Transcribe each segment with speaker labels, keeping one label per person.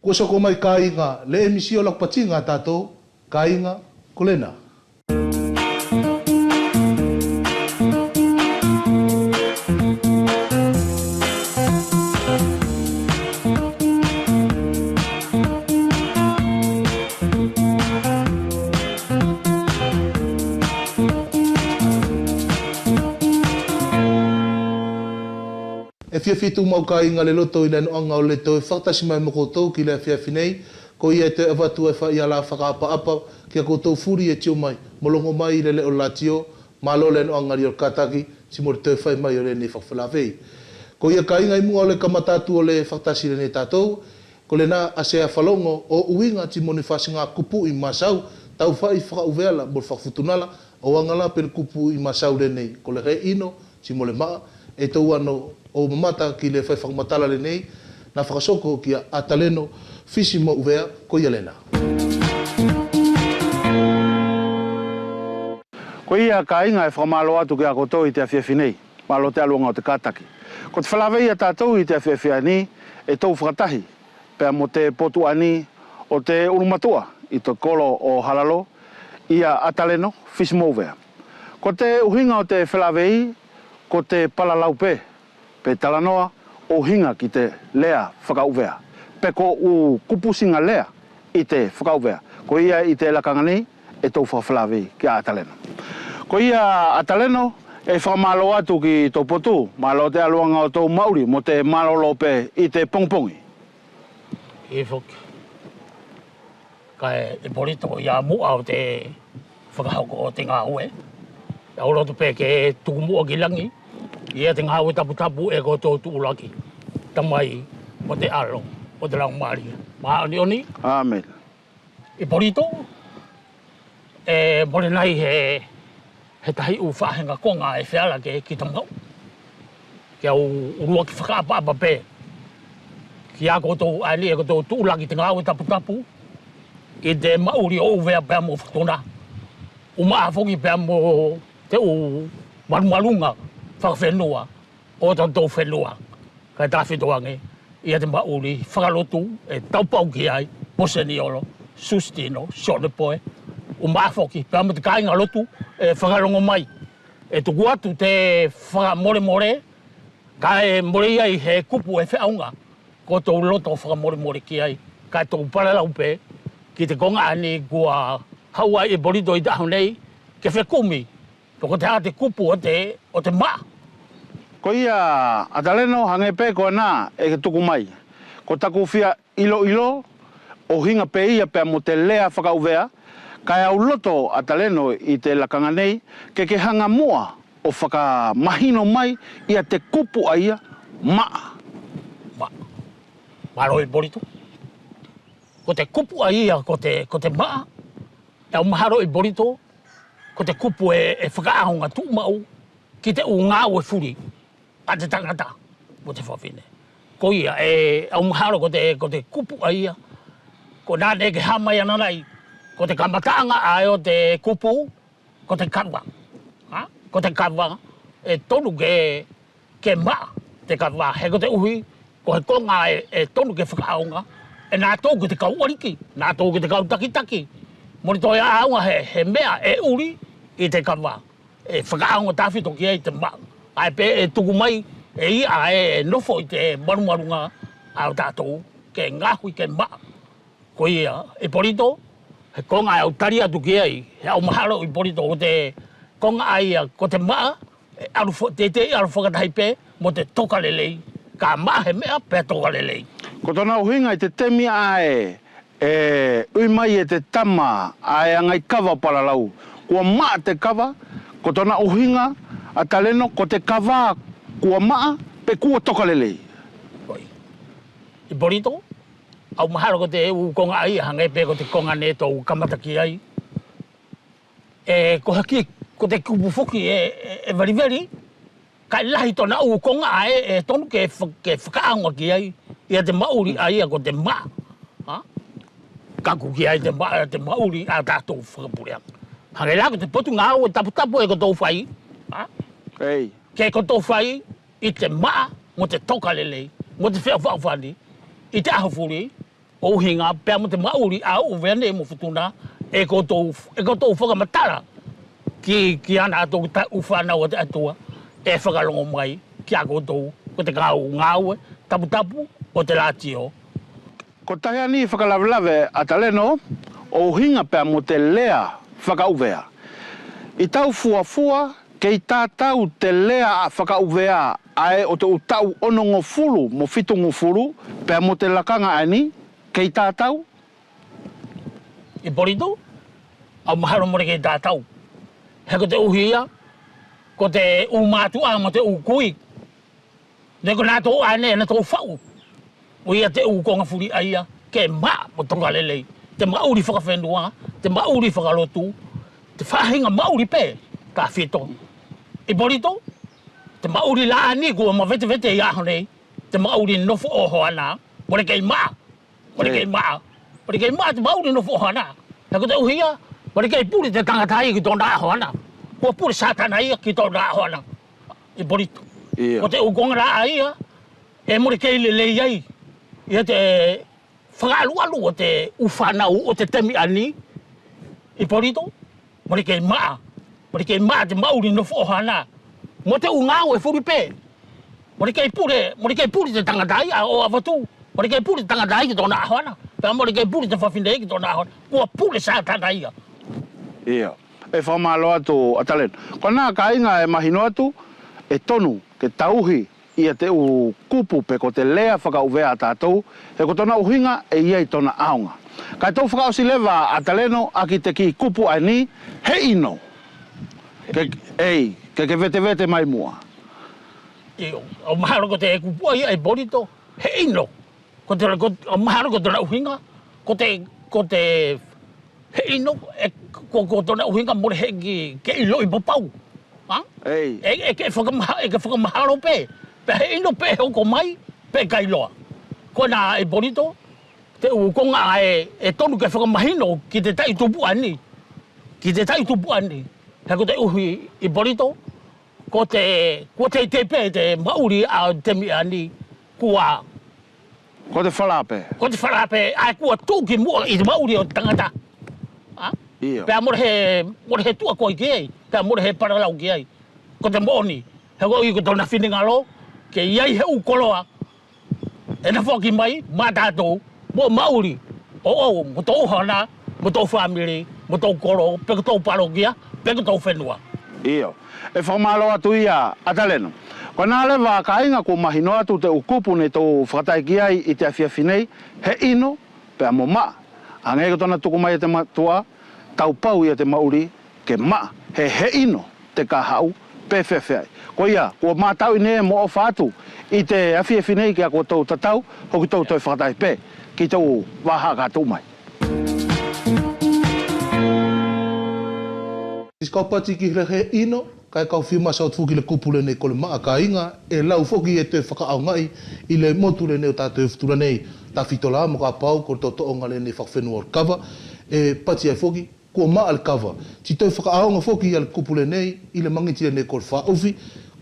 Speaker 1: Ko soko mai kainga, le emisio lak patinga tato, kainga kulena. E fiafitu mau kainga le loto ina no anga o le to whakatasi mai mo koutou ki le fiafinei, ko ia te awatu e wha ia la whakaapa-apa ki a koutou furi e tio mai, molongo mai le leo latio, malo le no anga ri o kataki, si mo le te whai mai o le ni whakawhalawhei. Ko ia kainga i mua o le kamatatu o le whakatasi le ne tātou, ko le na asea whalongo o uinga ti moni whasinga kupu i masau, tau whai whakauveala mo le whakfutunala, o angala pere kupu i masau le nei, ko le re ino, si mo le maa, e tau ano o mamata ki le whai whakamatala le nei, na whakasoko ki a ataleno, fisi mo uvea, ko ia lena.
Speaker 2: Ko ia ka inga e whakamalo atu ki a koutou i te awhiawhinei, malo te aluanga o te kātaki. Ko te whalawei a tātou i te awhiawhiani, e tau whakatahi, pea mo te potu ani o te urumatua, i te kolo o halalo, ia ataleno, fisi mo uvea. Ko te uhinga o te whalawei, ko te palalaupe, pe talanoa o hinga ki te lea whakauvea. Pe ko u kupusinga lea i te whakauvea. Ko ia i te lakangani e tau whawhalawei ki a ataleno. Ko ia ataleno e whakamalo atu ki tau potu, malo te aluanga o tau Mauri mo te malolope i te pongpongi.
Speaker 3: E whoki. Kai e porito ia mua o te whakahauko o te ngā ue. E oroto pe ke tukumua ki langi. Ia te ngā ue tapu e koto tuulaki. Tamai mo te alo, o te rangu maari. Maani oni.
Speaker 2: Amen.
Speaker 3: I porito, e mole nai he tahi u whahenga konga e whiala ke ki tamau. Kia urua ki whakaapa pe. Kia koto ali e koto tuulaki te ngā ue tapu. I te mauri o uvea pēr mo whakatona. Umaa whoki pēr mo te u marumarunga. Whakawhenua, o tau whenua, kai tāwhetoange, ia te mauri, whakalotu, e taupau ki ai, poseni olo, sustino, sonepoe, o maafoki, pēr te kāinga lotu, e whakalongo mai. E tuku atu te whakamore, kai more ai he kupu e whiaunga, ko tau loto whakamore ki ai, kai tau paralaupe, ki te konga ani kua haua e borito i tahu nei, ke whekumi, ko te hate kupu o te maa.
Speaker 2: Ko ia ataleno hange pe ko na e ke tuku mai. Ko taku fia ilo, o hinga pe ia pe mo te lea whakauvea, kai au loto ataleno i te lakanga nei, ke hanga mua o whakamahino mai ia te kupu a ia maa.
Speaker 3: Maro i borito. Ko te kupu a ia ko te maa, e au maharo i borito, ko te kupu e whakaahonga tu mau, ki te u ngā ue furi, a te tangata, mo te whawhine. Ko ia, au maharo ko te kupu a ia, ko nāne ke hamai ananai, ko te kamatanga ai o te kupu, ko te karwa. Ko te karwa, e tonu ke maa, te karwa, he ko te uhi, ko he konga e tonu ke whakaahonga, e nā tō ki te kauariki, nā tō ki te kautakitaki. Mori toi aunga he mea e uri i te kawa. E whakaonga tāwhito ki ai te maa. Ai pe e tuku mai e ia e nofo i te marumarunga au tātou ke ngahui ke maa. Ko ia e porito, he konga au tari atu ki ai, he au maharo i porito o te konga ai ko te maa, te aru whakatahi pe mo te toka lelei. Ka maa he mea pe toka lelei.
Speaker 2: Ko tona uhinga i te temi ae, ui mai e te tama ai angai kawa paralau. Kua maa te kawa, ko tona uhinga a taleno ko te kawa kua maa pe kua tokalelei.
Speaker 3: Koi. I borito, au maharo ko te konga ai, hangai pe ko te konga ne tau kamataki ai. Ko haki, ko te kupu foki e variveri, kai lahi tona konga ai tonu ke whakaonga ki ai, ia te mauri ai ko te maa. Kaku ki ai te mauri a tātou whakapureang. Hangai lako te potu ngā o tapu e kotou whai. Ke kotou whai i te maa mo te toka lelei, mo te whea whaawhani, i te ahawhuri o hinga pe mo te mauri a o vene mo futuna e ko to foka matara ki ana to ta ufana o te atua e whakalongo mai ki a ko te ngau tapu o te latio.
Speaker 2: Ko tahi ani whakalawelawe a taleno o hinga pea mo te lea whakauvea. I tau fuafua kei tātau te lea a whakauvea ae o te utau onongo fulu mo fitongo fulu pea mo te lakanga ani kei tātau?
Speaker 3: I porito, au maharo more kei tātau. He ko te uhia, ko te umātua mo te ukui. Ne ko nā tō ane na tō whau. Uia te ukonga furi aia, ke maa mo tonga lelei. Te mauri whakawhenua, te mauri whakalotu, te whahinga mauri pe, ka whito. I porito, te mauri la ani kua ma vete i aho nei, te mauri nofo oho ana, more kei maa. More kei maa. More kei maa te mauri nofo oho ana. He ko te uhia, more kei puri te tangatai ki tōna aho ana. Kua puri satana ia ki tōna aho ana. I porito. Ko te ukonga la aia, e more kei lelei ai. Ia te whakaalualu o te uwhanau o te temi ani. I porito, more kei maa. More kei maa te mauri no whohana. Mo te ungao e furipe. More kei puri te tangatai o awatu. More kei puri te tangatai ki tōna ahoana. Pea more kei puri te whawhinei ki tōna ahoana. Kua puri sātana ia.
Speaker 2: Ia. E whamalo atu atalen. Ko nā ka inga e mahino atu, e tonu ke tauhi ia te u kupu pe ko te lea whakauvea tātou, he ko tona uhinga e ia i tona aonga. Kai tau whakaosi lewa a taleno a ki te ki kupu ani, he ino. Ke vete mai mua.
Speaker 3: Io, o maharo ko te e kupua ia e borito, he ino. O maharo ko tona uhinga, ko te he ino, ko tona uhinga more he ke ilo i popau. E ke whakamaharo pe. Pe he ino pe hoko mai, pe kailoa. Ko nā e bonito, te ukonga e tonu ke whakamahino ki te tai tupu ani. Ki te tai tupu ani. He ko te uhi i bonito, ko te tepe te mauri a temi ani kua.
Speaker 2: Ko te whalape?
Speaker 3: Ko te whalape, a kua tūki mua i te mauri o tangata. Pea more he tua koi ki ei, pea more he paralau ki ei. Ko te moni, he ko i ko tona whiningalo, ke iai he ukoloa, e na whoki mai, mā tātou, mo mauri, mo tō hana, mo tō whamiri, mo tō koro, peko tō parokia, peko tō whenua.
Speaker 2: Iyo. E whamalo atu ia ataleno. Ko nā lewa ka inga ko mahino atu te ukupu ne tō whakataiki ai i te awhiawhinei, he ino, pea mo maa. Angai ko tona tuku mai e te matua, tau pau ia te mauri, ke maa, he ino, te kahau, pe whewhai. Ko ia, ko mātau i ne mo o whātu i te awhiawhinei ki a ko tau tatau, hoki tau tau whakatai pe, ki tau waha kātou mai.
Speaker 1: Is kau pati ki he ino, kai kau whima sa o tuki le kupule nei kole maa ka inga, e lau whoki e te whakaau ngai, i le motu le neo tātou e whutura nei, tā whitola mo ka pau, ko tō toonga le nei whakawhenua o kawa, e pati ai whoki, kua maa al kawa. Ti tau whakaaonga whoki i le kupule nei, i le mangiti le nei kole whaofi,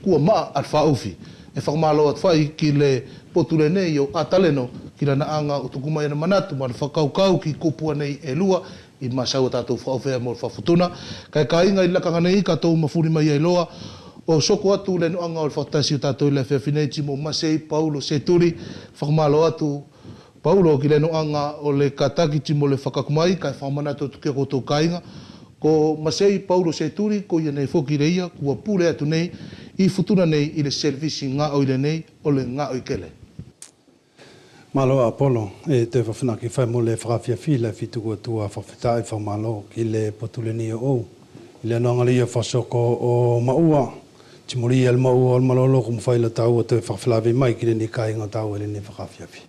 Speaker 1: kua maa al whaofi. E whakamalo at whai ki le potu le nei o ataleno, ki la naanga o tukumai na manatu, ma le whakaukau ki kupua nei e lua, i masau tātou whaofea mo whawhutuna. Kai ka inga i lakanga nei, ka tau mawhuri mai ai loa, o soko atu le noanga o le whautasi o tātou le whiawhinei, mo Masei Paulo Seturi, whakamalo atu Paulo ki le noanga o le kataki timo le whakakumai, kai whamanatu tukia koutou ka inga, ko Masei Paulo Seturi, ko ia nei whoki reia, kua pule atu nei, i futuna nei i le servisi ngā oile nei, o le ngā oikele.
Speaker 4: Malo Apollo, e te whawhinaki whai mo le whakawhiawhi le whituku atua whawhitai whamalo ki le potule ni o. I le noanga lia whasoko o maua, timori el maua o malolo kum whaila tau o te whawhilawe mai ki le ni kāinga tau e le ni whakawhiawhi.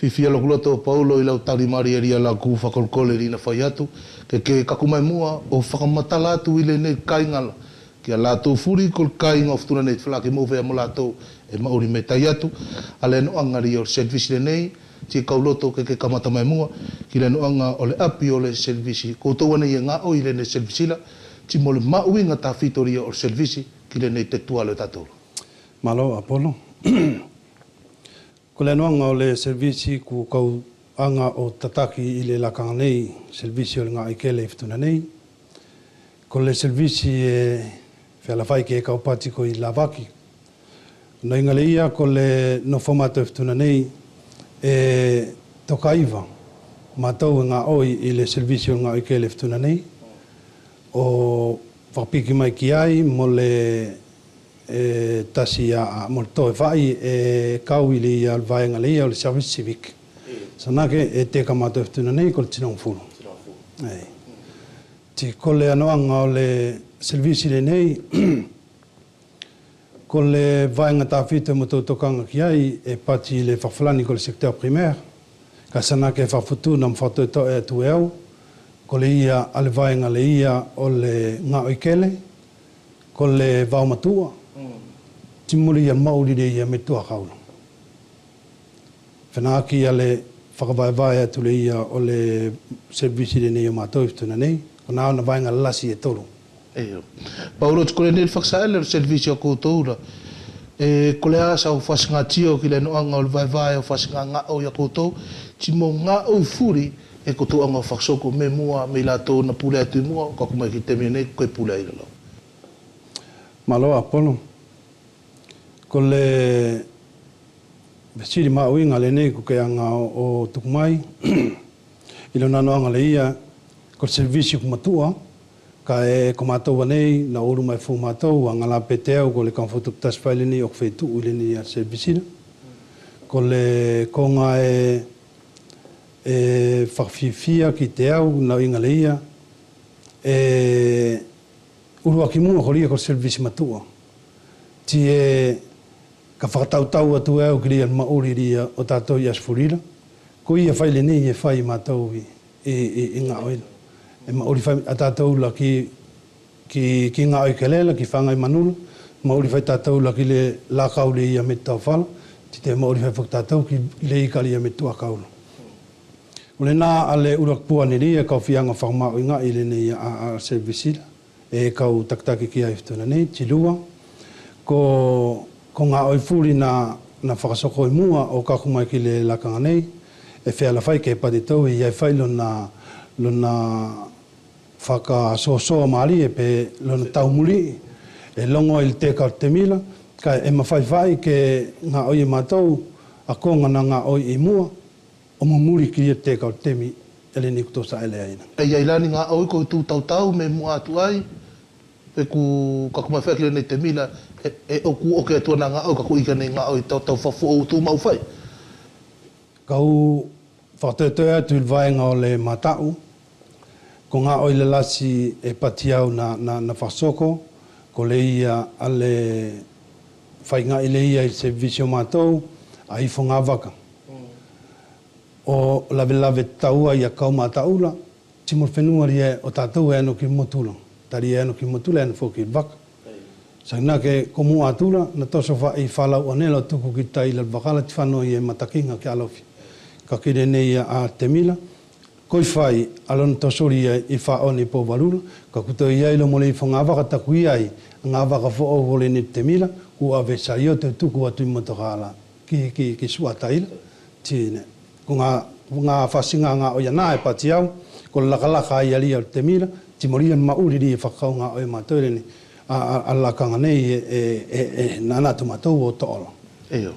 Speaker 1: Whiwhia lokuloto Paulo i lau tarimari e ria la ku whakolkole rina whai atu, ke kakumai mua o whakamatala atu i le nei kāingala. Kia lātou furi kol kāinga o ftuna nei whalake mowhea mo lātou e mauri me tai atu, a le noangari o servisi le nei, tia kauloto ke kamata mai mua, ki le noanga o le api o le servisi, koutou ane i ngā oi le nei servisila, ti mo le mauinga tā whitoria o servisi, ki le nei te tua le tātou.
Speaker 4: Malo Apollo. Ko le noanga o le servisi ku kau anga o tataki i le lakanga nei, servisi o le ngā ikele i whtuna nei. Ko le servisi e whealawhai ke e kaupati ko i Lavaki. Nā inga le ia ko le no whamata i whtuna nei e toka iwa. Mātou e ngā oi i le servisi o ngā ikele i whtuna nei. O whakapiki mai ki ai mo le tasi a mo le toe whai e kau i le ia alvaenga le ia o le service civic. Sanake e te kamata whtuna nei ko le tinong fulu. Ti ko le anoanga o le servisi le nei, ko le vaenga tāwhita mo tō tokanga ki ai e pati le whawhalani ko le secteur primaire, ka sanake e whawhutu na mwhatoe e tu eau, ko le ia ale vaenga le ia o le ngā oikele, ko le vaumatua, timuri ia mauri le ia me tua kaula. Whenaki ale whakawaiwai atu le ia o le servisi le nei o mātou i whtuna nei, ko nā ona vaenga lasi e tolu.
Speaker 1: Eo. Paulo, tu kore nil whaksaele o servisi o koutoura. Ko le asa o whasinga tio ki le noanga o le vaivai o whasinga ngā o ia koutou, ti mo ngā o furi e koutou anga o whaksoko me mua, me lato na pule atu mua, ka kumai ki temi nei, koe pule ai lalo.
Speaker 4: Maloa, Apollo. Ko le vesiri mauinga le nei ko ke anga o tukumai, i le nanoanga le ia, ko le servisi kumatua, ka e ko mātou nei, na oru mai fu mātou, anga la peteo, ko le kamfotuk taswhaile ni o kwhetu ule ni a servisina. Ko le konga e whakwhiwhia ki te au, na inga le ia, urua ki mua koria ko servisi matua. Ti e ka whakatautau atu au ki ria maori ria o tātou i asfurira. Ko ia whaile nei e whai mātou i ngā oina. E maori whai a tātou la ki ngā oikelela, ki whangai manula. Maori whai tātou la ki le lākau le ia me tau whala. Ti te maori whai whaktātou ki le ikari ia me tua kaula. O le nā a le urakpua ni ria kau whianga whakamau i ngā i le nei a servisira. E kau taktaki ki ai whtuna nei, ti lua. Ko ngā oifuri na whakasoko i mua o kakumai ki le lakanga nei. E whiala whai ke pati tau i ai whai lona whakasosoa maari e pe lona taumuli. E longo i te kau te mila. Ka e mawhai ke ngā oi e mātou a konga na ngā oi i mua. O mamuri ki te kau temi ele ni kutosa ele aina.
Speaker 1: E iai lani ngā oi ko tu tau me mua atu ai. E ku kakumai whai ki le nei te mila. E oku oke atua na ngā oi kaku ika nei ngā oi tau whafu o tu mau whai.
Speaker 4: Kau whakatoe atu il vaenga o le matau. Ko ngā oi le lasi e pati au na whasoko. Ko le ia ale whainga i le ia i se visio mātou a ifo ngā waka. O lawe taua i a kau mātaula, timor whenua ria o tātou e ano ki motula. Tari e ano ki motula e ano fōki i waka. Sa nā ke komu atula, na toso wha i whalau anela tuku ki tai la wakala ti whanau i e matakinga ki alofi. Ka kire nei a te mila. Koi whai, alona tosori i whaoni po warula, ka kuto i ailo mole i wha waka taku i ai, ngā waka who vole ni te mila, ku ave sa i o te tuku atu i motokala ki sua taila. Tine, ko ngā whasinga ngā oia nā e pati au, ko lakalaka i alia te mila, ti moria mauri ri e whakau ngā oia mātoire ni, a lakanga nei e nanatu matou o to'olo.
Speaker 1: Eo.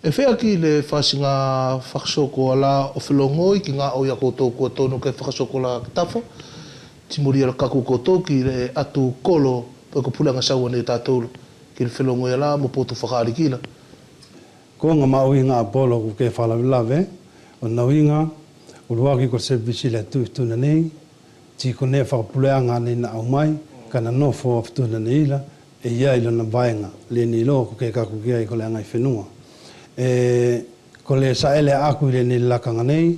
Speaker 1: E whea ki le whasinga whakasoko ala o whelongoi ki ngā oia koutou kua tonu kei whakasoko la tafa. Timuri ala kaku koutou ki le atu kolo po ko pulanga saua nei tātou ki le whelongoi ala mo poto whakaarikina.
Speaker 4: Ko ngā mauinga Apollo ku ke whalawilawe, o nauinga, uruaki ko servisi le tūtuna nei, ti ko ne whakapuleanga nei na au mai, kana nofo aftuna nei ila, e iai lona vaenga, le ni lo ko ke kaku ki ai ko le angai whenua. Ko le saele aku le ni lakanga nei,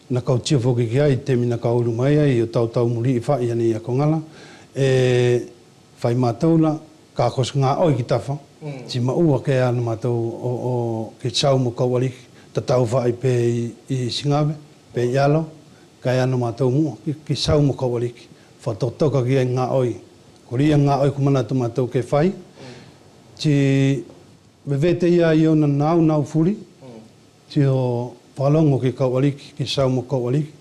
Speaker 4: na kau tia foki ki ai, temi na kauru mai ai, o tau muri i whai ani i a kongala, whai mātaula, ka kos ngā oi ki tawha, ti maua ke anu mātou o ke tsau mo kauariki, ta tau whai pe i Singawe, pe i alo, ka anu mātou mua, ki tsau mo kauariki, whatotoka ki ai ngā oi, ko ria ngā oi kumanatu mātou ke whai, ti vevete ia i ona nau furi, ti o whalongo ki kaualiki, ki sau mo kaualiki,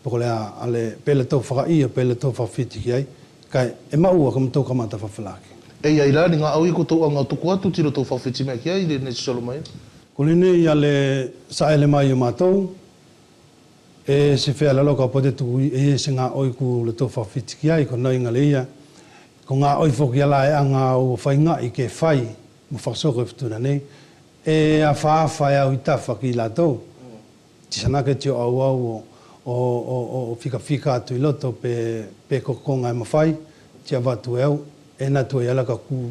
Speaker 4: poko lea ale pele tau whakaia, pele tau whawhiti ki ai, kai e maua ka mtau kamata whawhalaki.
Speaker 1: E ia ila ni ngā au i ko tau anga tuku atu tiro tau whawhiti mea ki ai, le ne solo mai.
Speaker 4: Ko lene ia le saele mai o mātou, e se whea lalo ka pote tuku e se ngā oi ku le tau whawhiti ki ai, ko nai ngā le ia, ko ngā oi whoki ala e anga o whainga i ke whai, mo whasoko e whituna nei, e a whaawhai au i tawha ki lātou. Tisanake tio au au o whika atu i loto pe kokonga e mawhai, tia watu e au, e natu e ala ka ku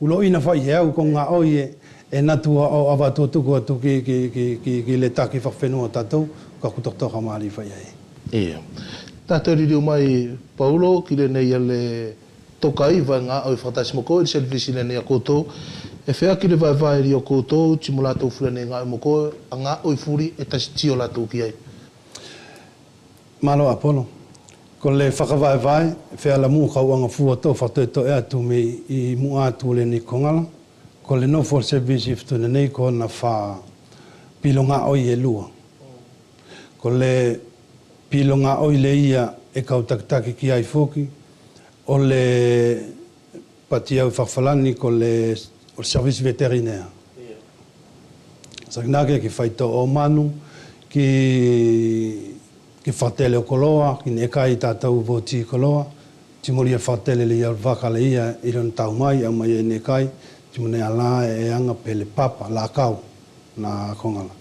Speaker 4: lo ina whai e au, ko ngā oi e natu o awatu tuku atu ki le taki whawhenua tātou, ka kutoktoka maari whai ei.
Speaker 1: Ia. Tātou riri mai Paulo, ki le nei ale tokai vai ngā au i whakatasi moko, i servisi le nei a koutou, e whea ki le vai ri o koutou, ti mo lātou fura nei ngā au moko, a ngā oi furi e tasi tio lātou ki ai.
Speaker 4: Malo Apollo. Ko le whakawai, whea la mua kauanga fua tau whatoeto e atu me i mua atu le ni kongala. Ko le no for service i ftuna nei ko na wha pilonga oi e lua. Ko le pilonga oi le ia e kautakitaki ki ai foki. O le pati au whakawhalani ko le service vétérinaire. Saknake ki whaito o manu, ki whatele o koloa, ki nekai tātou voti koloa, ti mori e whatele le iau waka le ia i ron tau mai, au mai e nekai, ti mone ala e anga pele papa, la kau, na kongala.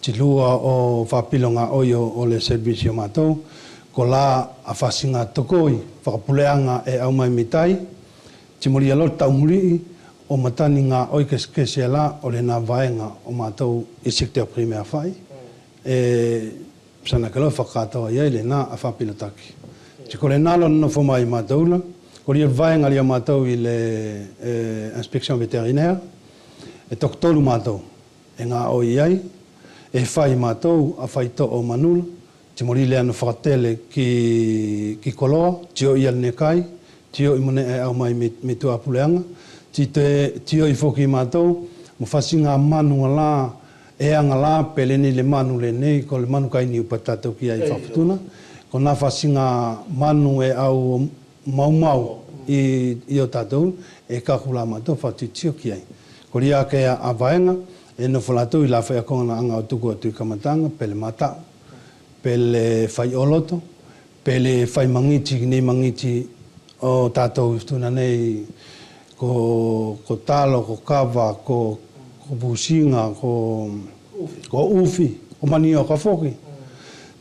Speaker 4: Ti lua o whapilonga oio o le servisi o mātou, ko la a whasinga tokoi, whakapuleanga e au mai mitai, ti mori alo tau muri o matani ngā oi kese ala o le nā vaenga o mātou i secteur primaire whai. Sana kalo whakatoa iai le nā a whapilotaki. Tiko le nālo no whamai mātoula, ko lia vaenga lia mātou i le inspection vétérinaire, e toktolu mātou e ngā oi iai, e whai mātou a whai to o manula, ti mori lea no whakatele ki koloa, tio i al nekai, tio i mone e au mai me tua puleanga, tio i whoki mātou, mo whasinga manu ala, e anga la peleni le manu le nei, ko le manu kai ni upatatou ki ai whawhituna, ko nā whasinga manu e au mau i o tātou, e kakula mātou whatitio ki ai. Ko ria ke a vaenga, e no whalatou i la whai akongana anga o tuku atu i kamatanga, pele matau, pele whai oloto, pele whai mangiti, nei mangiti o tātou i whtuna nei, ko talo, ko kawa, ko businga, ko ufi, ko mani o ka whoki.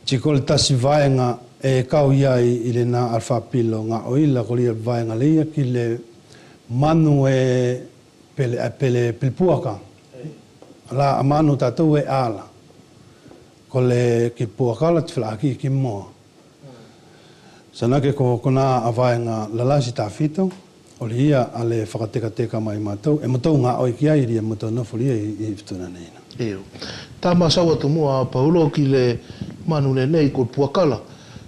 Speaker 4: Tiko le tasi vaenga e kau iai i le nā alwhapilo ngā oila, ko lia vaenga leia ki le manu e pele pilpuaka. La a manu tātou e ala. Ko le ki puakala te whalaki ki moa. Sanake ko nā a vaenga lalasi tā whito, o le ia a le whakateka mai mātou, e mātou ngā oi ki ai ria mātou nofu lia i whituna neina.
Speaker 1: Eo. Tā masawa tu mua Paulo ki le manu le nei ko puakala.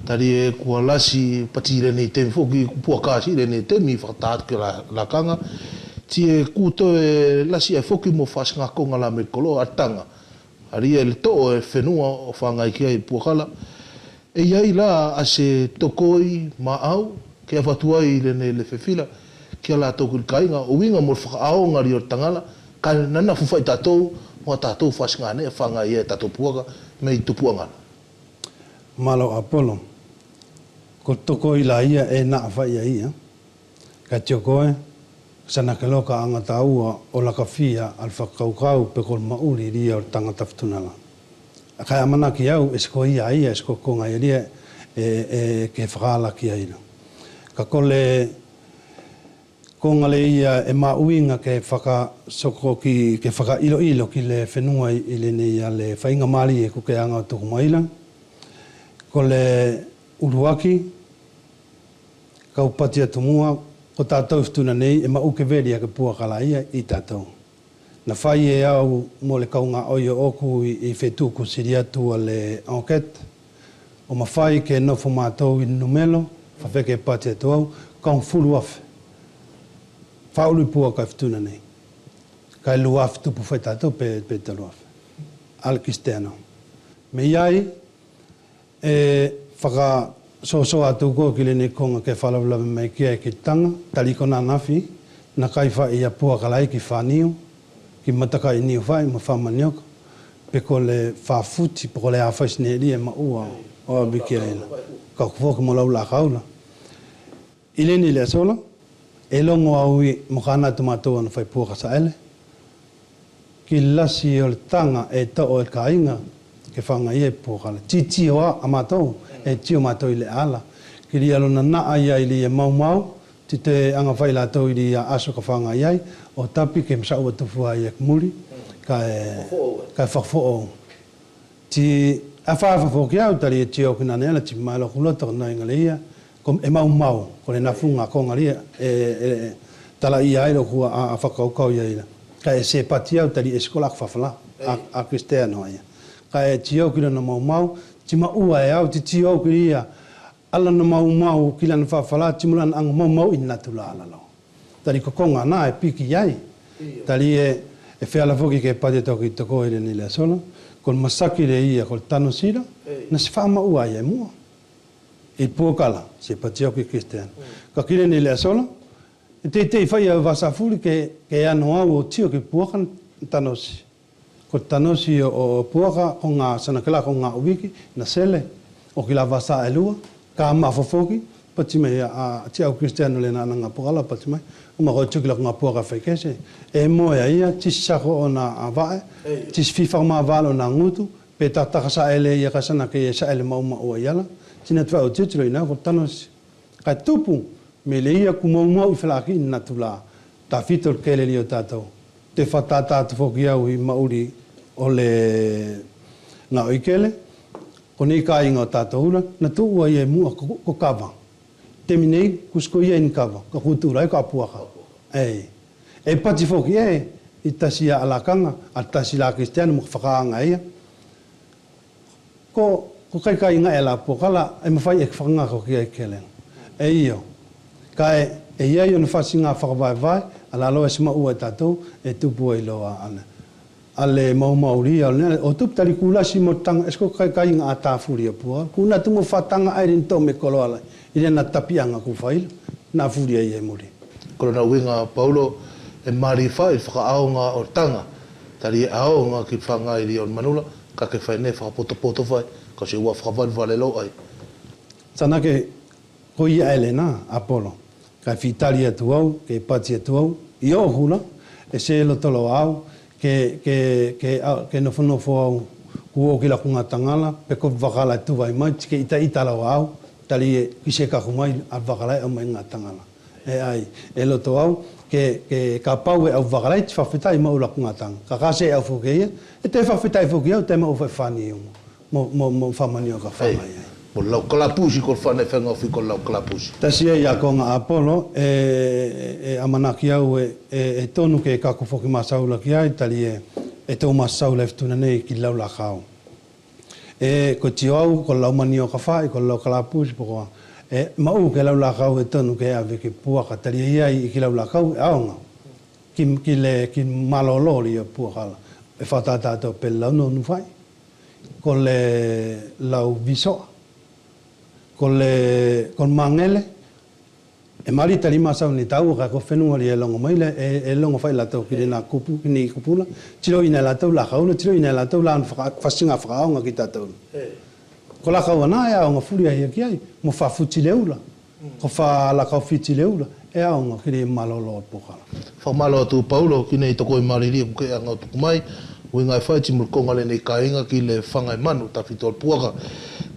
Speaker 1: Tari e kua lasi pati le nei temi foki puakasi le nei temi whakataat ki la kanga. Ti e kuto e lasi e foki mo whasinga konga la me kolo atanga. Ari e le to'o e whenua o whangai ki ai puakala. E iai la a se tokoi ma au, ke a watuai le nei le whewhila, kia la tōku kainga, o winga mo whakaao ri o tangala, ka nana fuwhai tātou, mo tātou whasinga ne, whangai e tātou puaka, me i tupua ngana.
Speaker 4: Malo Apollo, ko toko i la ia e nā whai a ia, ka tio koe, sana ke loka anga taua o la kawhia al whakaukau pe kol mauri ria o tangata whtunala. A kai amana ki au, esko ia ia, esko konga ia ria, ke whakala ki aina. Ka kole konga le ia e mauinga ke whakasoko ke whaka ilo ki le whenua i le nei a le whainga mali e kuke anga o tuku maila. Ko le uruaki, kaupati atu mua, ko tātou whtuna nei e mauke veri a ke puakala ia i tātou. Na whai e au mo le kaunga oio oku i whetuku siri atu a le enquête, o ma whai ke nofo mātou i numelo, whawheke pati atu au, kaung fulu afe. Whaulu pua kai whtuna nei. Kai luaf tupu whai tātou pe talu afe. Alkistēnau. Me iai, whaka so atu ko ki le ne konga ke whalawlawe mai kia ki tanga, tali kona nafi, na kai wha i a pua kalai ki whanio, ki mataka i niu whai, ma whamanioka, pe ko le whafuti, pe ko le awhais ne ria ma ua o abiki aina. Ka kufoka mo lau la kaula. I le ni le sola, e longo aui mo kana tumatua na whai pua kasa ele, ki lasi o le tanga e tao e kainga, ke whanga i e pua kala. Titi hoa a matou, e tio matou i le ala. Ki ria lona naa ia i li e mau mau, ti te anga whai la tau i li a aso ka whanga iai, o tapi ke msa ua tufua i e kumuri, ka whakfo'o. Ti a whawhafo ki au tari e tio kina nela, ti maelo kulota kona inga le ia, e mau mau, ko le nafunga konga lia, tala i aero kua a whakaukau ia ila. Ka e se pati au tari e skola kwhawhala, a Kristiano ia. Ka e tio kina na mau mau, ti maua e au, ti tio kina ia, ala na mau mau kila na whawhala, ti mula na anga mau mau ina tula ala lau. Tari ko konga na e piki iai, tari e whiala foki ke pati toki i toko ere ni le sola, kol masaki le ia, kol tano sira, na se wha maua ia mua. I puokala, se pati au ki Kristiano. Ka kire ni le sola, te whai au wasafuri ke ano au o tio ki puokan tanosi. Ko tanosi o puoka o ngā sanakela ko ngā uwiki na sele o ki la wasa e lua, ka mafofoki, pati mai a tia au Kristiano le nana ngā puokala pati mai, o ma koi tukila ko ngā puoka whaikese. E moe a ia, tis sako o na avae, tis fifa o ma avalo na ngutu, pe tataka sa ele ia ka sana ke sa ele mauma o iala, tina tua o titilo ina ko tanosi. Kai tupu, me le ia ku mau i whalaki ina tula, ta fitol kele li o tātou. Te whatata atu whoki au i mauri o le ngā oikele, ko nei ka inga o tātou ura, na tu ua ia mua ko kawa. Te minei, kusko ia in kawa, ka kutura e ka puaka. E pati whoki i tasi a alakanga, a tasi la Kristiano mo whakaanga ia. Ko kai inga e la puakala, e mawhai e whakangako ki ai kele. E iyo. Kai e iai o na whasi ngā whakawai, ala loa se maua e tātou, e tupu e loa ana. Ale mau mauri, o tupu tari kulasi mo tanga, esko kai ngā tāwhuri a pua. Kuna tumo whatanga airin tō me kolo ala, i rena tapianga ku whaila, nā whuri ai e muri.
Speaker 1: Kono na winga Paulo, e mari whai, whakaaonga o tanga, tari e aonga ki whanga i ri on manula, ka ke whai ne whakapoto whai, ka se ua whakawalwale lo ai.
Speaker 4: Sana ke koi aile nā, Apollo. Kai whitari atu au, ke pati atu au, i o hula, e se elo tolo au, ke nofo au, ku o ki la kunga tangala, pe ko wakala tu vai mai, ke ita lau au, tali e kise kaku mai, a wakala au mai ngā tangala. E ai, elo to au, ke ka pau e au wakala, ti whawhitai mau la kunga tanga. Ka kase au fukeia, e te whawhitai fukeia, te mau whawhani iu, mo whamani o ka whamai ai.
Speaker 1: Mo lau kalapusi ko whane whenga fi ko lau kalapusi.
Speaker 4: Tasi e ia konga Apollo, e amanaki au e tonu ke kaku whoki masaula ki ai, tali e tau masaula e ftuna nei ki lau la kau. E ko tio au, ko lau mani o ka whai, ko lau kalapusi pokoa. E mau ke lau la kau e tonu ke ave ki puaka, tali e iai i ki lau la kau e aonga. Ki malolori o puakala. E whatata ato pe lau nonu whai. Ko le lau visoa. Kon mangele, e mari tali masau ni tau, ka ko whenua li e longo maile, e longo whai latau ki rena kupu, ki ni kupula, tiro ina latau la kauna, tiro ina latau la whasinga whakaonga ki tātou. Ko la kaua nā e aonga furi ai ki ai, mo whafuti leula, ko whalakau whiti leula, e aonga ki re malolo o pokala.
Speaker 1: Whamalo atu Paulo, ki nei toko i mariri, ku ke anga tuku mai, ui ngai whai ti mulkonga le nei kainga ki le whangai manu, ta whitoa puaka.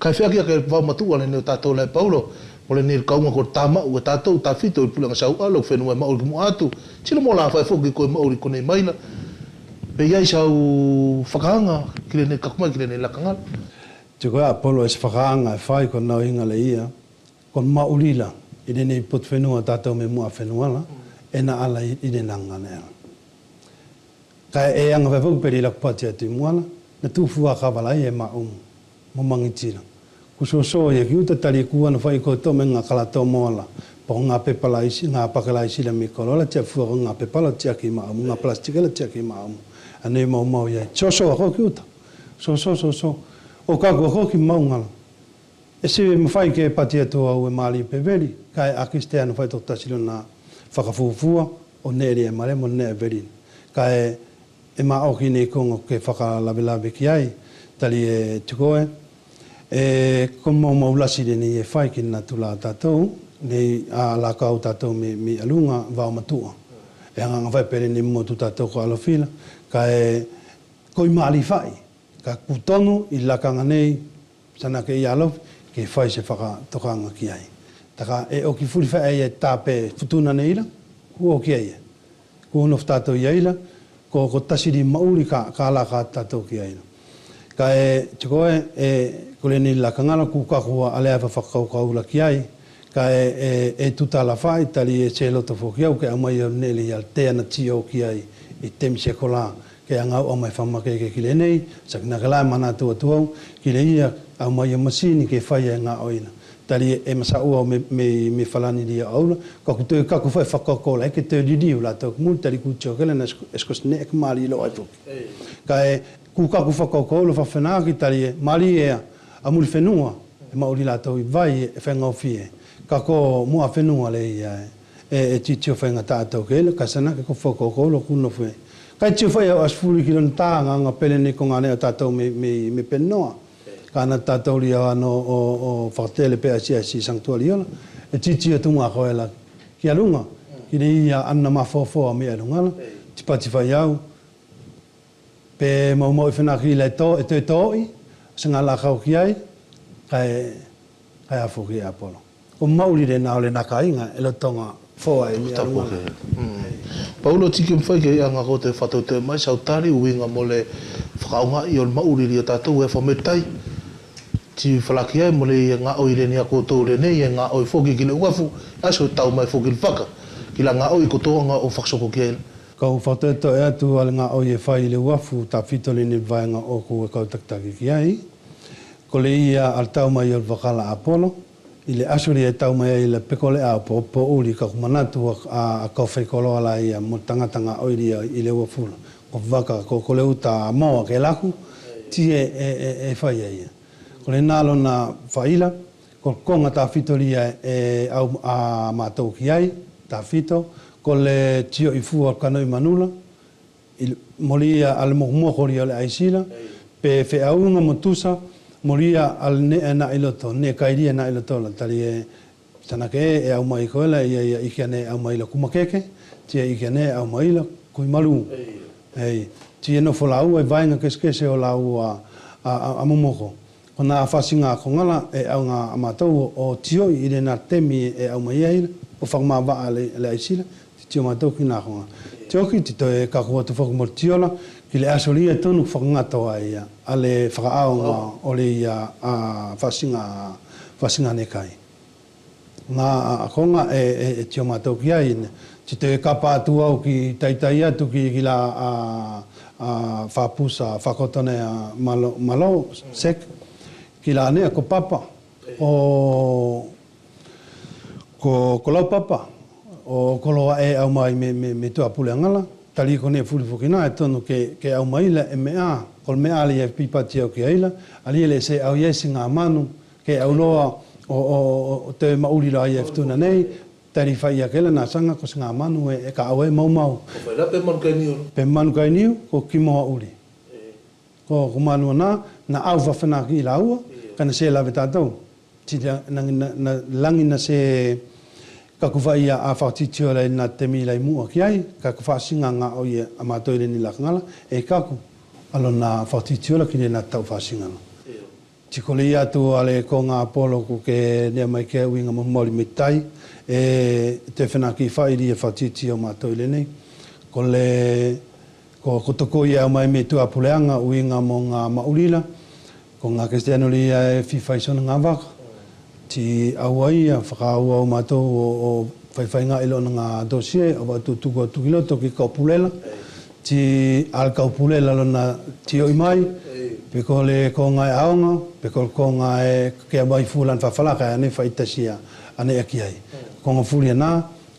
Speaker 1: Kai whiakia ke wau matua le neo tātou le Paulo, mo le nere kaunga ko tāma ua tātou, tā whito i pulanga sau alo, whenua mauri mo atu. Tino mo la whai whoki koe mauri ko nei maina. Pe iai sau whakaanga, ki le nei kakumai, ki le nei lakangala.
Speaker 4: Tiko Apollo e se whakaanga e whai ko nau inga le ia, kon maurila, i le nei pot whenua tātou me mua whenuala, e na ala i le nanga nea. Kai e anga whai whoki peri lakupati atu i muala, na tūfua kawalai e maumu, mo mangitira. Kusoso e ki uta tali kua na whai ko tome ngā kalato moala, po ngā pepalaisi, ngā pakalaisi la mikorola, tia fua ngā pepala tia ki maumu, ngā plastikela tia ki maumu. Anei mau iai. So, ako ki uta. So, o kako ko ki maungala e se me fai ke patia to au e mali peveli kai akristiano fai to tasilo na whakafufua o nere e mare mo ne veri kai e ma o kine kongo ke whakalawelawe ki ai tali e tukoe e komo maulasi de ni e fai ki na tula tatou nei a la kau tatou mi alunga va matua e anga vai pere ni mo tu tatou ko alofila kai koi mali fai ka kutonu i la kanga nei sana ke yalo ke fai se whaka tokanga ki ai taka e o ki furi fai e tape futuna nei la ku o ki ai ku no tatou iaila ko tasiri mauri ka la ka tatou ki ai ka e tukoe e kole ni la kangala ku ka hua ale ava whakau kaula ki ai ka e tutala fai tali e se loto foki au ke amai o neli al te ana tio ki ai i temi se kola ke anga o mai whamake ke kile nei sakna kala mana tua tuau kile ia au mai o masini ke fai e ngā oina tali e masa ua me falani dia aula ka kutu ka ku fai whakakola ke te didi ula tau mul tali ku chokele na eskos ne ek mali lo ai foki ka e ku ka ku whakakola whawhena ki tali e mali e a muli whenua e mauri la tau i vai e whenga fie ka ko mua whenua le ia e titio whenga tātou ke ele ka sana ke ko whakakola kuno whe kai tio whai au asfuri ki lon tāanga ngā pele ne ko ngā nea tātou me penoa ka ana tātou li au ano o whakatele pe asi sanctuari ola e titio tunga koe la ki alunga ki ne ia anna mawhawhawa me alunga la tipati whai au pe mau i whena ki le to e te toi se ngā la kau ki ai kai a whuki a polo o mauri re nao le naka inga e lo tonga whoa e mi alunga
Speaker 1: Paulo tiki mwhai ke anga ko te whatau te mai sau tari uinga mo le whakaunga i o mauri ria tātou e whametai ti whalaki ai mo le ngā oi re nia koutou re nei e ngā oi whoki ki le uafu aso tau mai whoki le whaka ki la ngā oi kotoanga o whaksoko ki ai
Speaker 4: kau whauteto e atu ale ngā oi e whai le uafu ta fitole ni vaenga o ku e kau taktaki ki ai ko le ia al tau mai o wakala Apollo i le asuri e tau mai le pekole a po uri ka kumanatu a kau whaikolo ala ia mo tangatanga oiri i le uafula ko waka ko le uta moa ke laku ti e whai ia ko le nalo na whaila ko konga ta fitoria e au a mātou ki ai ta fito ko le tio i fua kanoi manula molia al mohori ale aisila pe fe aunga motusa moria al ne na iloto ne kairia na iloto la tali e sanake e au mai koela ia ikane au mai la kumakeke tia ikane au mai la kui malu ei tia no folau e vainga keskese o lau a momoko ona fasinga kongala e au nga amatou o tio i le na temi e au mai ai o fagma va ale aisila tio matou ki na konga tio ki tito e ka ko to fagmo tiola ki le asolia tonu whakangato ai ale whakaaonga o le ia whasinga ne kai. Ngā konga e tio mātou ki ai, ti te kapa atu au ki taitai atu ki la whapusa, whakotone malo, sek, ki la anea ko papa, ko lau papa, o koloa e au mai me tua pule angala, tali ko ne fuli fukina e tonu ke au maila e mea kol mea ali e pipati au ki aila ali ele se au yesi ngā manu ke au loa o te mauri la i e ftuna nei tari whai a kele nā sanga ko se ngā manu e ka au e mau pe manu kai niu ko ki moa uri ko manu na au whawhana ki la ua kana se lawe tātou na langi na se ka kuwhai a whaatitio lai nā te mi lai mua ki ai, ka kuwhaasinga ngā oi a mātoire ni lakangala, e kaku alo nā whaatitio la ki ne nā tau whaasinga. Tiko le atu ale ko ngā Apollo ku ke nea mai ke uinga mo mori me tai, e te whenaki whairi e whaatitio mātoire nei, ko toko ia mai me tua puleanga uinga mo ngā maurila, ko ngā kristiano li e whiwhaisona ngā waka, ti awai a whakaua o mātou o whaiwhainga ilo na ngā dosie o watu tuko tukiloto ki kaupulela ti al kaupulela lona ti oi mai peko le ko ngai aonga peko ko ngai ke mai fulan whawhalaka ane whaitasia ane aki ai ko ngā fulia nā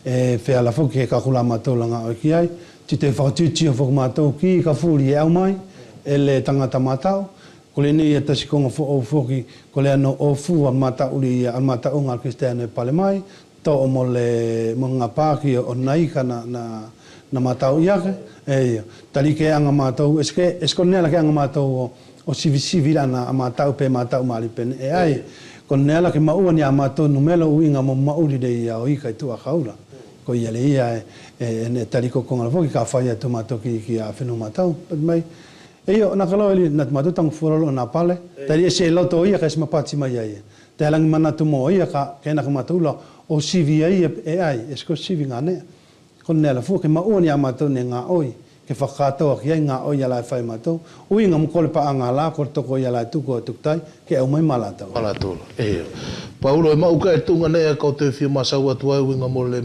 Speaker 4: e whea la whuki e kakula mātou langa o ki ai ti te whautitio whuk mātou ki ka fuli e au mai e le tangata mātou ko le nei tasi konga fo o foki ko le ano o fu a mata uli a mata unga Kristiano e pale mai to o mo le mo ngā pāki o nai ka na matau iake tali ke anga matau esko nela ke anga matau o sivi lana a matau pe matau mali pen e ai ko nela ke maua ni a matau numelo uinga mo mauri de ia o ika tu a kaula ko ia le ia ne tali ko konga foki ka faia tu matau ki a fenu matau mai Eyo nakalo eli nat matutang furolo na pale tali se loto ia ka sma pati mai ia te lang mana tu mo ia ka ke na matula o CV e ai esko CV ngane kon nela fu ke mauni amato ne nga oi ke fakato ki nga oi ala fai mato ui nga mkole pa anga la ko to ko ia tu ko tuktai ke o mai malata
Speaker 1: malato Paulo e mau ka tunga ne ka te fi masau atu ai nga mole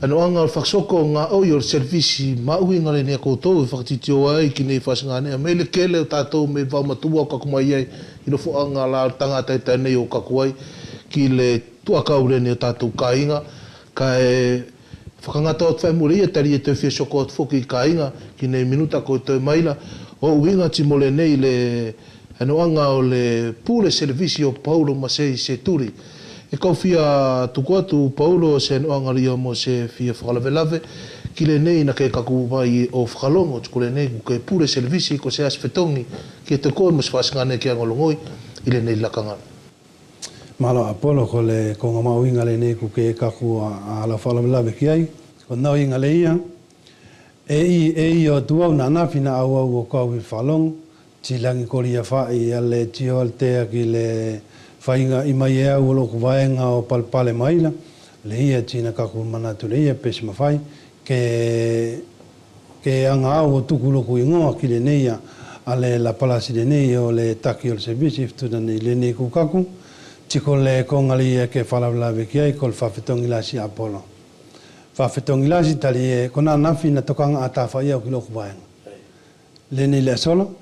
Speaker 1: ano anga faksoko nga o your service ma uinga le ne ko to faktitio ai ki ne fasnga ne me le kele tato me va matua ka kuma ai ino fo anga la tanga tai tai nei o ka kuai ki le tua ka ure ne tato kainga ka e whakangata o twai muri e tari e te whia soko o tfoki kainga ki nei minuta ko te maila o uinga ti mole nei le ano anga o le pure servicio Paulo Masei se turi e kau fia tuku atu Paulo se no angaria mo se fia whakalavelave ki le nei na ke kaku mai o whakalongo tuku le nei ke pure servisi ko se asfetongi ki te koe mas whasngane ki angolongoi i le nei lakangana.
Speaker 4: Malo Apollo ko le ko ngā mauinga le nei ku ke kaku a la whakalavelave ki ai ko nau inga le ia e i o tuau na nawhina au au o kau i whalongo ti langi koria whai a le tio al tea ki le whainga i mai ea uolo ku vaenga o palpale maila le ia tina kaku manatu le ia pesi mawhai ke anga au o tuku loku ingoa ki le neia a le la palasi le nei o le taki o le servisi iftuda nei le nei ku kaku tiko le kongali ia ke whalawlawe ki ai ko le whawhetongi lasi Apollo whawhetongi lasi tali e kona nafi na tokanga a tawha ia o ki loku vaenga le nei le solo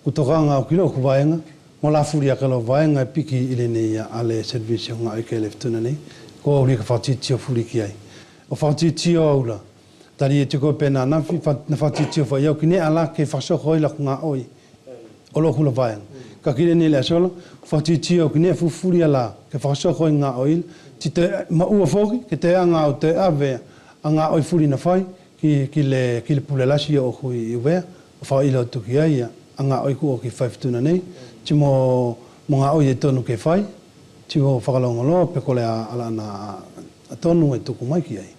Speaker 4: ku tokanga o ki loku vaenga mo la furia ka lo vaenga piki ile nei ale servicio nga i ke leftuna nei ko uri ka fatitio furi ki ai o fatitio aula tari e tiko pena na fatitio fa yo kine ala ke faso khoi la nga oi o lo kula vaenga ka kile nei la solo fatitio kine fu furia la ke faso khoi nga oi ti te ma u foki ke te anga o te ave anga oi furi na fai ki le pulala si o hui uve fa ilo tu ki ai anga oi ku o ki faftuna nei ti mo nga o ye tonu ke fai ti mo whakalongo lo pe kole ala na tonu e tuku mai ki ai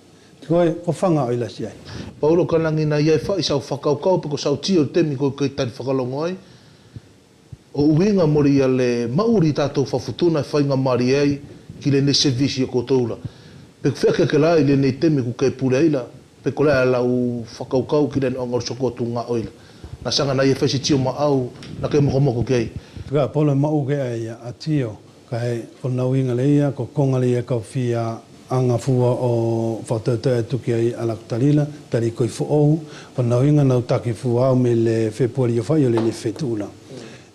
Speaker 4: ko whanga o ila si ai
Speaker 1: Paulo kanangi na iai whai sau whakaukau pe ko sau tio temi ko kei tari whakalongo ai o uinga mori ale mauri tātou whawhutuna whainga mari ai ki le ne servisi ko toula pe wheka ke lai le ne temi ko kei pure ila pe kole ala u whakaukau ki le ngor sokotu nga oila na sanga na iai whaisi tio ma au na ke mokomoko kei
Speaker 4: Tuka polo mau ke ai a tio kai o nauinga leia ko konga leia ka fia anga fua o whatautau e tuki ai ala kutalila tari koi fu ou o nauinga nau taki fua au me le whepuari o whai o le ne whetula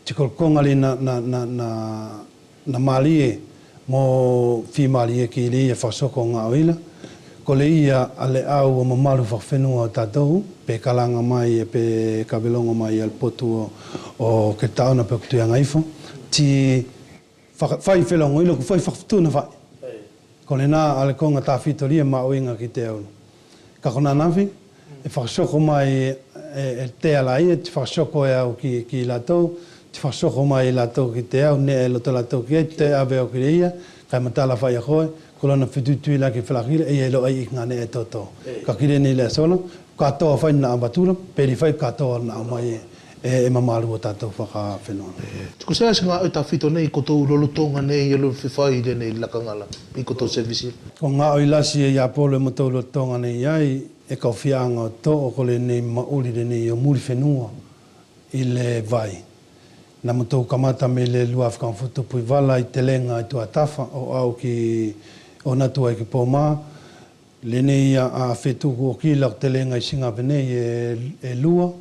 Speaker 4: tiko konga le na malie mo fi malie ki leia whasoko ngā oila ko leia ale au o mamaru whawhenua o tātou pe kalanga mai e pe kabelonga mai al potu o ke tauna pe kutuanga ifo ti whai whelongo ilo ku whai whawhtuna whai ko le nā ale konga tā whitoria ma oinga ki te au ka kona nawhi e whakasoko mai e te alai e ti whakasoko e au ki latou ti whakasoko mai latou ki te au ne e loto latou ki e te ave o ki reia kai matala whai a koe ko lana whitutui la ki whalakira e elo ai i ngane e toto ka kire ni le solo katoa whai na abatura peri whai katoa na mai e mamaru o tātou whaka whenua.
Speaker 1: Tiko sea se ngā ta whito nei ko tau lolotonga nei e lolo whiwhai le nei lakangala i ko tau servisi.
Speaker 4: Ko ngā oi lasi e Apollo mo tau lolotonga nei ai e kau whianga o to o kole nei mauri le nei o muri whenua i le vai. Na mo tau kamata me le lua whakamwhutu pui wala i te lenga i tua tafa o au ki o natua i ki pōmā. Le nei a whetuku o ki lau te lenga i Singape nei e lua.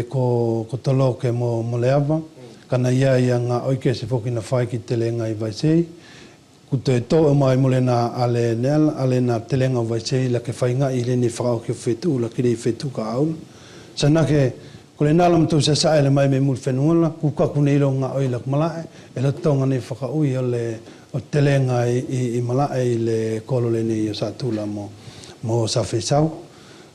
Speaker 4: Ko tolo ke mo le ava kana ia nga oike se foki na fai ki telenga I vaisei ku te to mai mo le na ale na telenga vaisei la ke fai nga I le ni frau ke fetu la ke fetu ka au sana ke Ko le nala mtou sa sa ele mai me mul whenua ku kaku nei ro ngā oi lak malae, e lo tonga nei whakaui o telenga i malae i le kolole nei o sa tula mo sa whesau.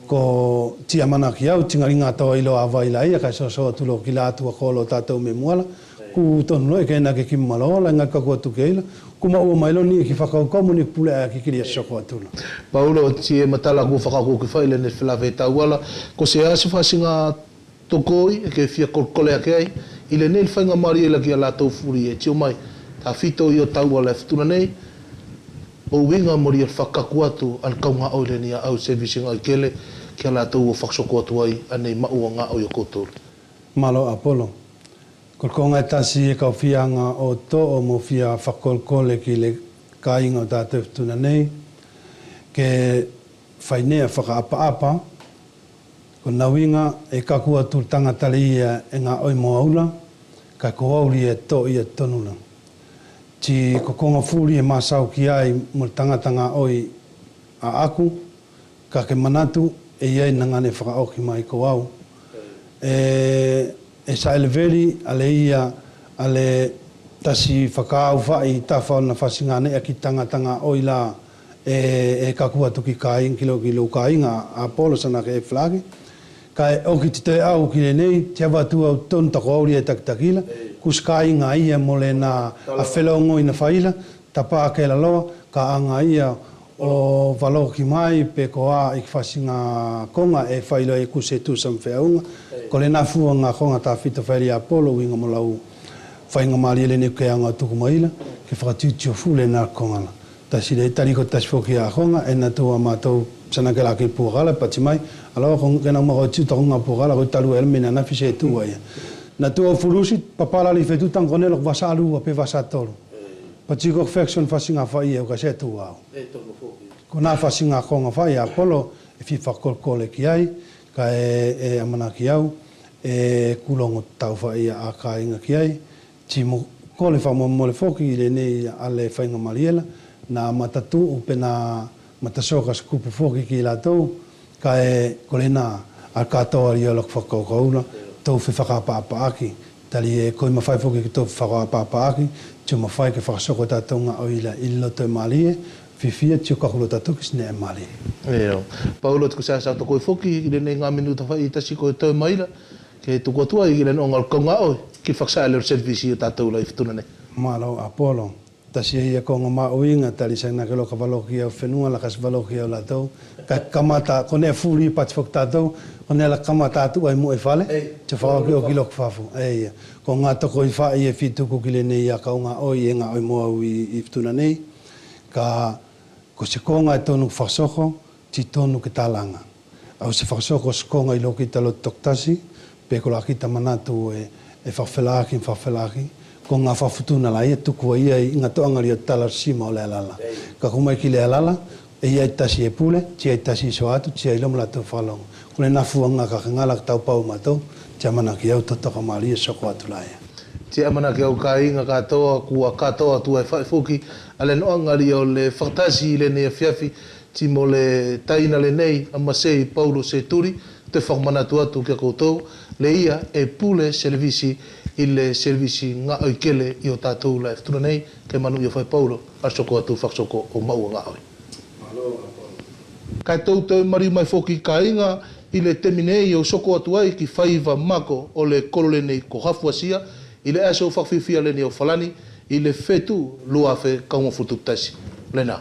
Speaker 4: Ko tia mana ki au, tingari ngā tau ilo awa ila ia, kai so tulo ki la atua kolo tātou me muala, ku tonu noi ke na ke ki malola, ngā kaku atu ke ila, ku maua mailo ni ki whakau komu ni pule a ki kiri a soko atula.
Speaker 1: Paulo, ti e matala ku whakako ki whaile ne whilawe tauala, ko se ase whasinga tokoi, e ke fia kolkole ake ai, i le nei whainga mari e laki a lātou furi e tio mai, tā whito i o tauala e whtuna nei, o winga mori e whakaku atu al kaunga oile ni a au servicing ai kele, kia lātou o whaksoko atu ai, anei maua ngā o i o koutou.
Speaker 4: Malo Apollo. Kolkonga e tasi e kau whianga o to o mo whia whakolkole ki le kāinga o tātou whtuna nei, ke whainea whakaapa-apa, ko nawinga e kaku atu tangatari ia e ngā oi mo aula, kai ko auri e to i e tonula. Ti ko konga furi e masau ki ai mo tangatanga oi a aku, ka ke manatu e iai nangane whakaoki mai ko au. E sa eleveri ale ia ale tasi whakaau whai ta whaona whasingane a ki tangatanga oi la e kaku atu ki kāinga, kilo kāinga a Apollo sana ke e flagi. Kai o ki te au ki le nei, te awatu au tonu tako auri e takitakila, kuskai ngā ia mo le na a whelongo i na whaila, ta pā ke la loa, ka anga ia o walo ki mai, pe ko a i whasinga konga e whaila e kuse tu sam whiaunga, ko le na fua ngā konga ta whita whairi a Apollo, winga mo lau whainga maari ele ne ke anga tuku maila, ke whakatuti o fule nā konga la. Ta si le tariko tas foki a konga, e na tua mātou sana ke la ke puakala, pati mai, alawa kong kena mako tuta konga puakala, ko talu elme na na fise tua ia. Na tua furusi, papala li fetu tang kone lok vasa alu, pe vasa tolu. Pati ko faction fasinga whai e ka se tua au. Ko na fasinga konga whai Apollo, e fi whakolkole ki ai, ka e amana ki au, e kulongo tau whai a kāinga ki ai, ti mo kole wha mole foki le nei ale whainga mariela, na matatu upe na matasoka skupu foki ki la tau, ka e kolena al katoa ri olok whakaukaula, tau whi whakapapa aki, tali e koi mawhai foki ki tau whakapapa aki, tio mawhai ke whakasoko tātou ngā oila i loto e malie, whiwhia tio kakulo tātou ki sine e malie.
Speaker 1: Eo, Paulo tuku sa sa toko i foki, i le nei ngā minuta whai i tasi ko e tau maila, ke tuku atua i le nongal kaunga oi, ki whaksa e lero servisi i tātou la i whtuna nei.
Speaker 4: Malo Apollo. Tasi ia konga mauinga tali sa na kelo ka valoki au whenua la kas valoki au la tau. Ka kamata, kone a furi pati whak tātou, kone la kamata atu ai mo e whale, te whakaki o kilok whafu. Eia, ko ngā toko i whai e whituku ki le nei a kaunga oi e ngā oi mo au i whtuna nei. Ka ko se konga e tonu whasoko, ti tonu ke tālanga. Au se whasoko se konga i loki talo toktasi, pe ko la kita manatu e whawhelaki, ko ngā whawhutuna la ia tuku ia i ngā toangari o tala sima o le alala. Ka kumai ki le alala, e ia i tasi e pule, tia i tasi i so atu, tia i lomu la tau whalonga. Kune nā fuanga ka ngala ka tau pau matou, tia mana ki au totoka maari e soko atu la ia.
Speaker 1: Tia mana ki au ka inga katoa, kua katoa tu e whaifuki, ale noangari o le whaktasi i le nea fiafi, ti mo le taina le nei, ama sei Paulo se turi, te whakmanatu atu kia koutou, le ia e pule servisi i le servisi ngā oikele i o tātou la e nei, ke manu i o whai Paulo, a soko atu whaksoko o maua ngā oi. Kai tau tau mari mai foki ka inga i le teminei o soko atu ai ki whaiva mako o le kolole nei ko hafuasia, i le aso whakwiwhia le ni o whalani, i le whetu lua whe kaunga futu tasi. Le nā.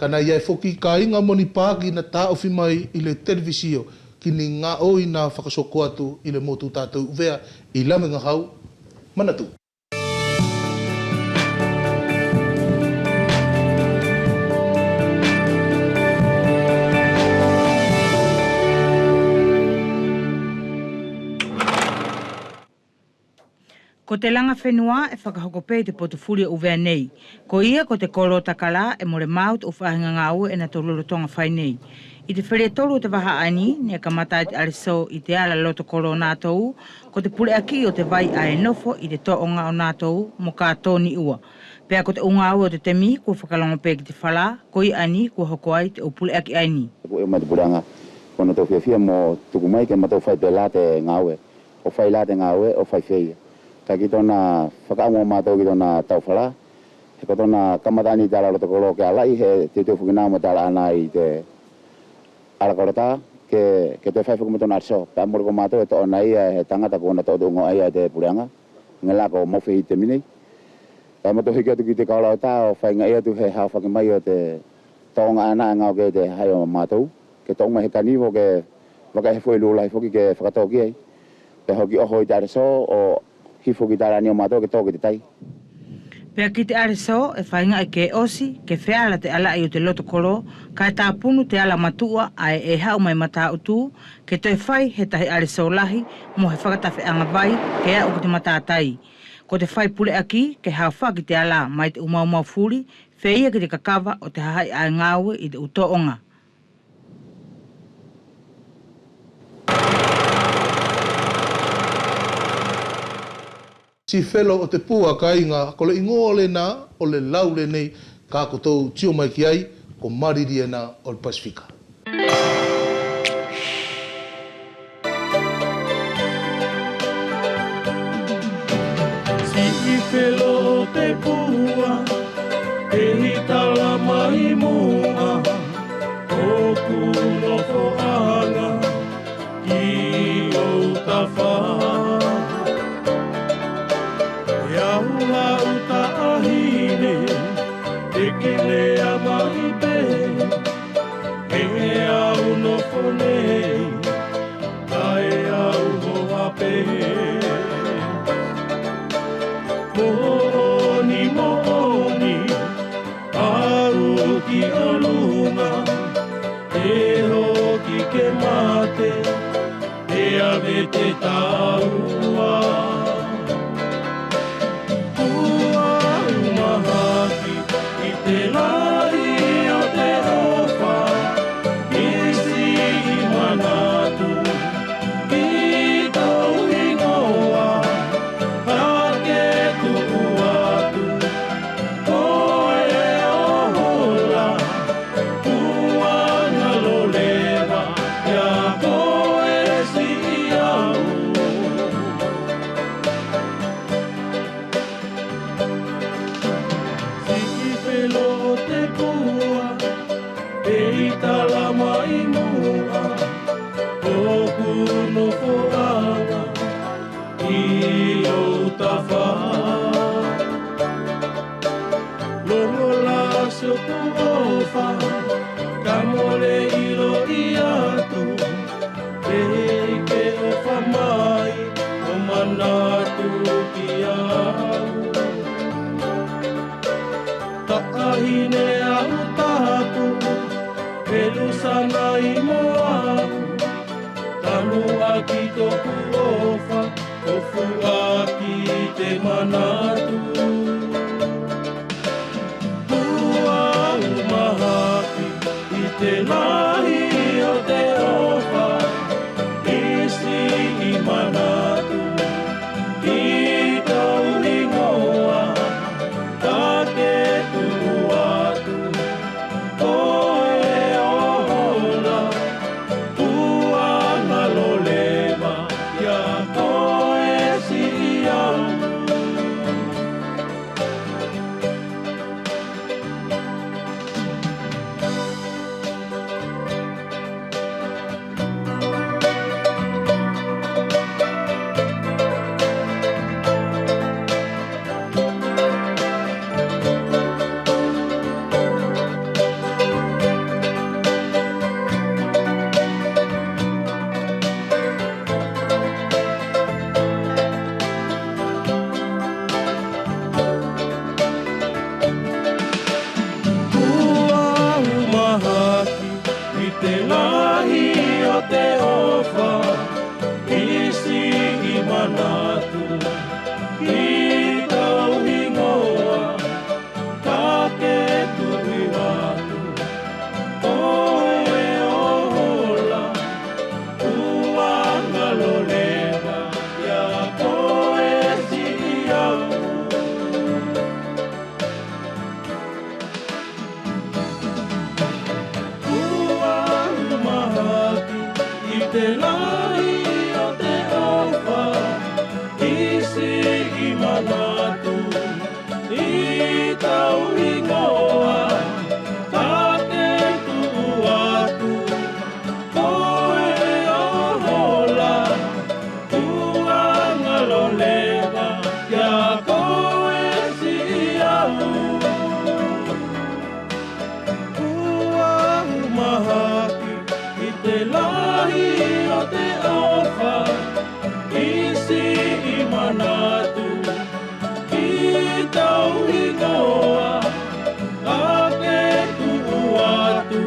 Speaker 1: Kana ia foki ka inga moni pāki na tā ofi mai i le televisio ki ni ngā oi nā whakasoko atu i le motu tātou uvea i lame ngā hau. Manatu.
Speaker 5: Ko te langa whenua e whakahokopei te portofolio uvea nei. Ko ia ko te koro takala e more maut o whahinga ngā ue e na tolorotonga whai nei. I te where tolu o te waha ani, ne ka matai te ariso i te ala loto koro o nātou, ko te pule aki o te vai a e nofo i te toonga o nātou mo kā tōni ua. Pea ko te unga au o te temi, kua whakalongo pē ki te whala, ko i ani, kua hoko ai te o pule aki aini.
Speaker 6: Ko e matupuranga, kono tau whiawhia mo tuku mai ke matau whai pē late ngā ue, o whai late ngā ue, o whai whiawhia. Ka ki tōna whakaungo mātou ki tōna tauwhara, he ko tōna kamatani tāra roto koro ke alai, he te tau whukinā mo tāra ana i te arakorota, ke te whai whukumo tōna arso. Pea moro ko mātou e tō na ia he tangata ko na tō tōngo ai te pureanga, ngā lako mawhi i te minei. Ka mato hiki atu ki te kaurau tā o whai ngai atu he hao whakimai o te tōnga ana ngau ke te hai o mātou, ke tōnga he kanivo ke waka he fwoi lūlai whoki ke whakatoki ai. Pea hoki oho i te arso o hifo ki tāra ni o mātou ke tōke te tai.
Speaker 5: Pea ki te ariso e whainga e ke osi, ke whiala te ala i o te loto koro, ka e tāpunu te ala matua ai e hau mai mata utu, ke toi whai he tahi ariso lahi, mo he whakatawhi anga vai, ke a uki te matātai. Ko te whai pule aki, ke hau whaki te ala mai te umaumau furi, whia ki te kakawa o te hahai ai ngāue i te utoonga.
Speaker 1: Si whelo o te pua ka inga, ko le ingoa le nā, o le lau le nei, ka kotou tio mai ki ai, ko mariri e nā o le Pasifika.
Speaker 7: Si whelo te pua, e hitala mai mua, o kunofo anga, ki o ta wha. Mooni, mooni, lo te pua, e i tala mai mua, o kuno foanga, i o tawha. Longo la se o kuofa, ka mole ilo i atu, e ke o whamai, o manatu ki au. Ta'ahine au tapu, pelu sana i moau, tanu aki toku ofa, ofu aki te manatu. Tua umahaki, i te lahi o te ofa, isi i manatu, i tau ingoa, take tu atu, koe ohola, tua ngalolema, ya koe si au. Te lahi o te ofa, isi i manatu, i tau ingoa, ka ke tui atu, koe ohola, ua ngaloleva, ia koe si au. Te lahi o te ofa, isi i manatu, i tau ingoa, ka te tu atu, koe ohola, tua ngaloleva, ia koe si au. Ua umahaki, i te lahi o te ofa, isi i manatu, i tau ingoa, a ke tu atu,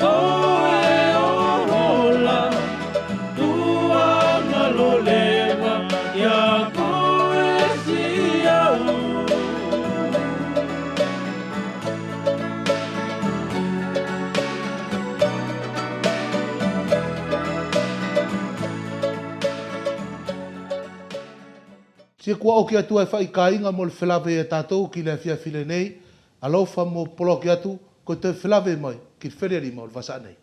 Speaker 7: koe ohola, tua ngaloleva, ia koe si au.
Speaker 1: Sia kua o ki atu ai whai kāinga mo le whilawe e tātou ki le fia while nei, alofa mo polo ki atu, ko te whilawe mai ki whereri mo le wasa nei.